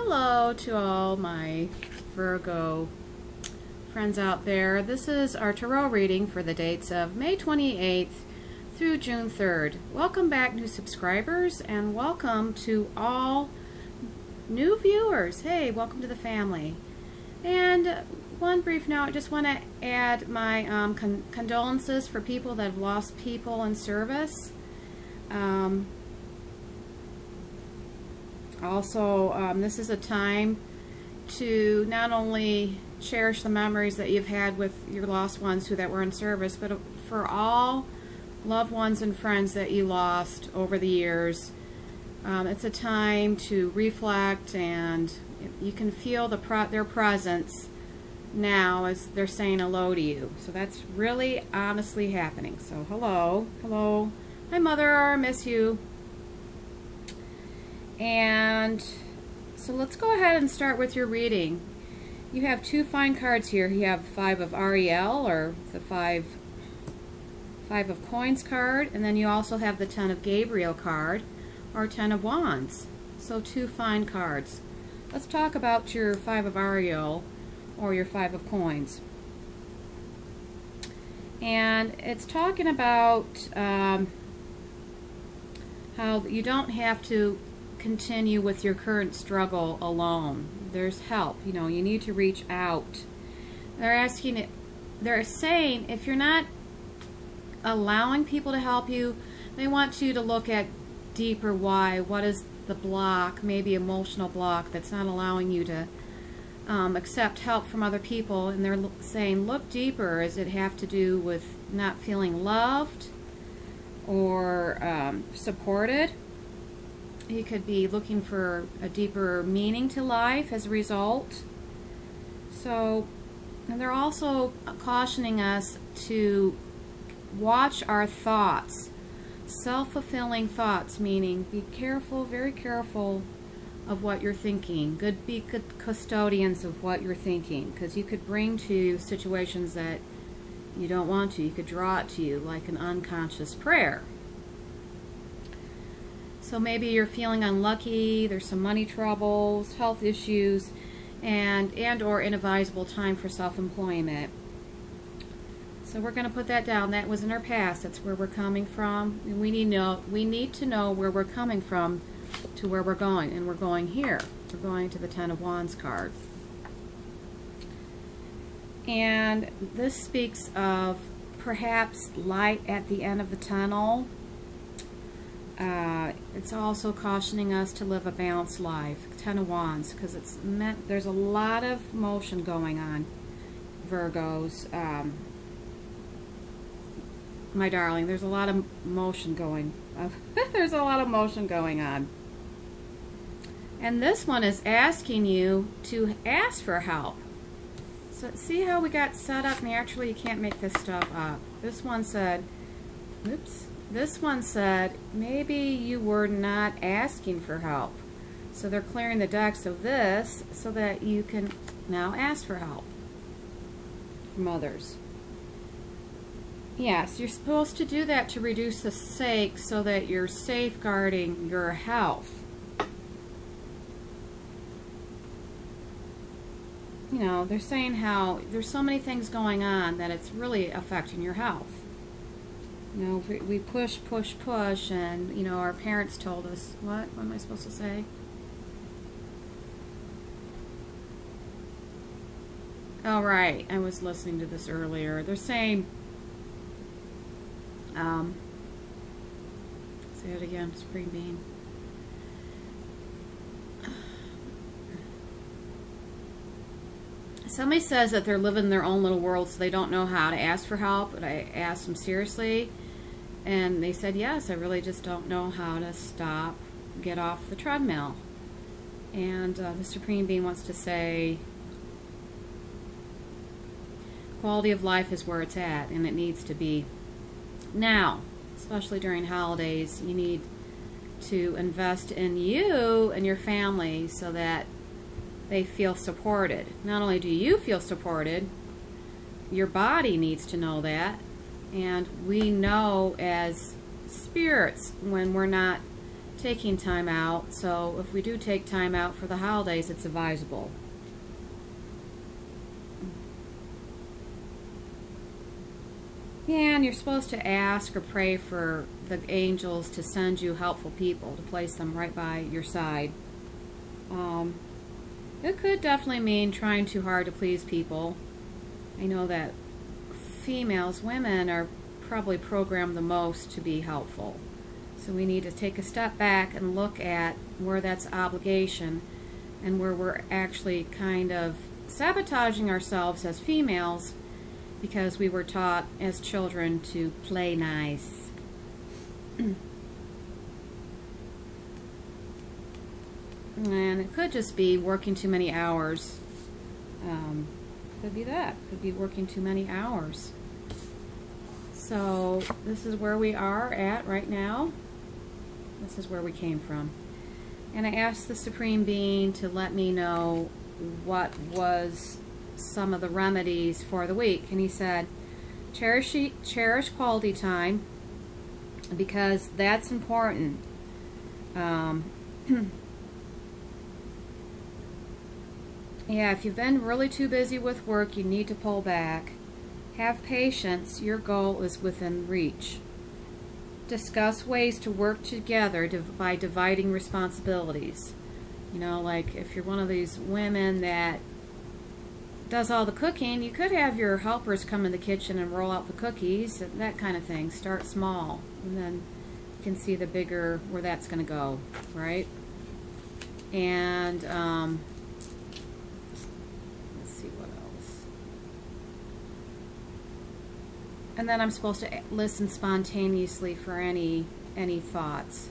Hello to all my Virgo friends out there. This is our tarot reading for the dates of May 28th through June 3rd. Welcome back, new subscribers, and welcome to all new viewers. Hey, welcome to the family. And one brief note, I just want to add my condolences for people that have lost people in service. Also, this is a time to not only cherish the memories that you've had with your lost ones that were in service, but for all loved ones and friends that you lost over the years. It's a time to reflect, and you can feel their presence now as they're saying hello to you. So that's really honestly happening. So hello. Hi, Mother, I miss you. And so let's go ahead and start with your reading. You have two fine cards here. You have Five of Ariel, or the five of Coins card, and then you also have the Ten of Gabriel card, or Ten of Wands. So two fine cards. Let's talk about your Five of Ariel, or your Five of Coins. And it's talking about how you don't have to continue with your current struggle alone. There's help. You need to reach out. They're saying if you're not allowing people to help you, they want you to look at deeper why. What is the block, maybe emotional block, that's not allowing you to accept help from other people? And they're saying look deeper. Does it have to do with not feeling loved or supported? You could be looking for a deeper meaning to life as a result. So, and they're also cautioning us to watch our thoughts. Self-fulfilling thoughts, meaning be careful, very careful of what you're thinking. Be good custodians of what you're thinking, because you could bring to you situations that you don't want to. You could draw it to you like an unconscious prayer. So maybe you're feeling unlucky, there's some money troubles, health issues, and or inadvisable time for self-employment. So we're going to put that down. That was in our past. That's where we're coming from. And we need to know where we're coming from to where we're going. And we're going here. We're going to the Ten of Wands card. And this speaks of perhaps light at the end of the tunnel. It's also cautioning us to live a balanced life. Ten of Wands, because there's a lot of motion going on, Virgos. My darling, there's a lot of motion going. There's a lot of motion going on. And this one is asking you to ask for help. So see how we got set up? Naturally, you can't make this stuff up. This one said, oops. This one said, maybe you were not asking for help. So they're clearing the decks of this so that you can now ask for help from others. Yes, you're supposed to do that to reduce the stake so that you're safeguarding your health. They're saying how there's so many things going on that it's really affecting your health. We push, and, our parents told us, what am I supposed to say? Oh, right, I was listening to this earlier. They're saying, say it again, Spring Bean. Somebody says that they're living in their own little world, so they don't know how to ask for help, but I asked them seriously. And they said, yes, I really just don't know how to get off the treadmill. And the Supreme Being wants to say, quality of life is where it's at, and it needs to be now. Especially during holidays, you need to invest in you and your family so that they feel supported. Not only do you feel supported, your body needs to know that. And we know as spirits when we're not taking time out. So if we do take time out for the holidays, it's advisable. Yeah, and you're supposed to ask or pray for the angels to send you helpful people, to place them right by your side. It could definitely mean trying too hard to please people. I know that females, women, are probably programmed the most to be helpful. So we need to take a step back and look at where that's obligation and where we're actually kind of sabotaging ourselves as females because we were taught as children to play nice. And it could just be working too many hours. Could be that. Could be working too many hours. So this is where we are at right now. This is where we came from. And I asked the Supreme Being to let me know what was some of the remedies for the week. And he said, cherish quality time because that's important. Yeah, if you've been really too busy with work, you need to pull back. Have patience. Your goal is within reach. Discuss ways to work together by dividing responsibilities. You know, like if you're one of these women that does all the cooking, you could have your helpers come in the kitchen and roll out the cookies, that kind of thing. Start small, and then you can see the bigger where that's going to go, right? And let's see what else. And then I'm supposed to listen spontaneously for any thoughts.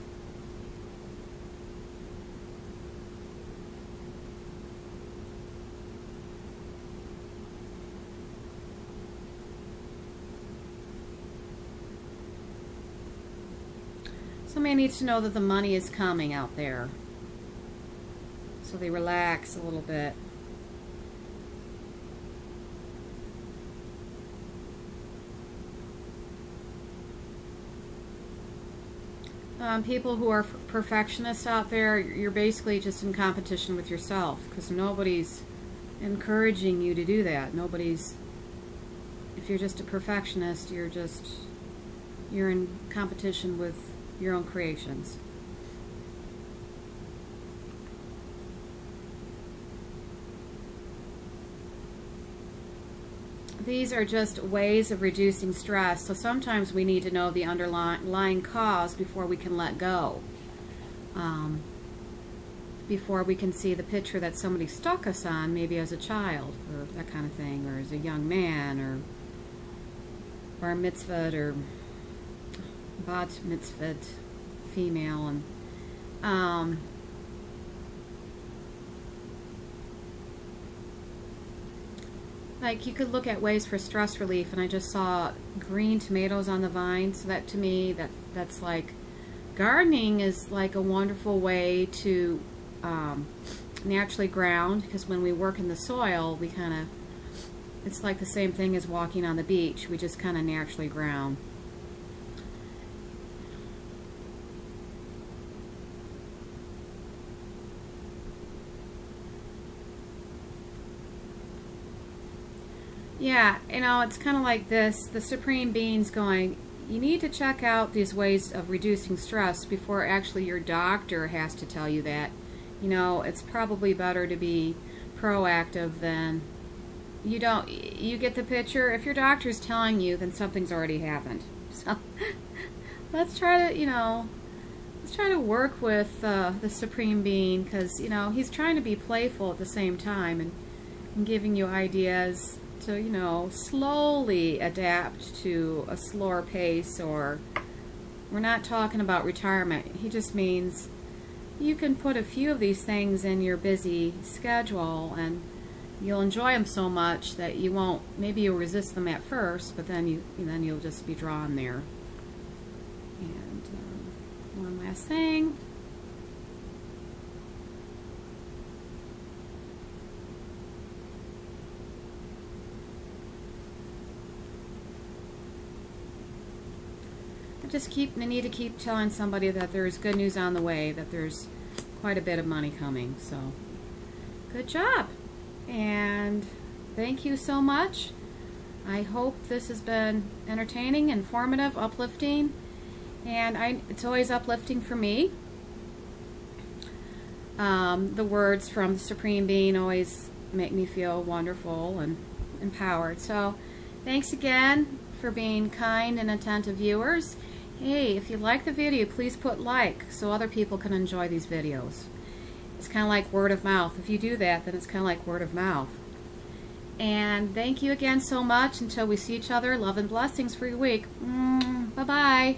Somebody needs to know that the money is coming out there, so they relax a little bit. People who are perfectionists out there, you're basically just in competition with yourself because nobody's encouraging you to do that. If you're just a perfectionist, you're in competition with your own creations. These are just ways of reducing stress. So sometimes we need to know the underlying cause before we can let go. Before we can see the picture that somebody stuck us on, maybe as a child, or that kind of thing, or as a young man, or bar mitzvah, or bat mitzvah female, and like you could look at ways for stress relief, and I just saw green tomatoes on the vine. So that to me, that's like gardening is like a wonderful way to naturally ground, because when we work in the soil, it's like the same thing as walking on the beach. We just kind of naturally ground. Yeah, it's kind of like this. The Supreme Being's going, you need to check out these ways of reducing stress before actually your doctor has to tell you that. It's probably better to be proactive than you get the picture. If your doctor's telling you, then something's already happened. So let's try to work with the Supreme Being, because he's trying to be playful at the same time and giving you ideas to slowly adapt to a slower pace. Or we're not talking about retirement. He just means you can put a few of these things in your busy schedule, and you'll enjoy them so much that you won't. Maybe you'll resist them at first, but then you'll just be drawn there. And one last thing. I need to keep telling somebody that there's good news on the way, that there's quite a bit of money coming. So, good job. And thank you so much. I hope this has been entertaining, informative, uplifting. And it's always uplifting for me. The words from the Supreme Being always make me feel wonderful and empowered. So, thanks again for being kind and attentive viewers. Hey, if you like the video, please put like so other people can enjoy these videos. It's kind of like word of mouth. If you do that, then it's kind of like word of mouth. And thank you again so much. Until we see each other, love and blessings for your week. Bye-bye.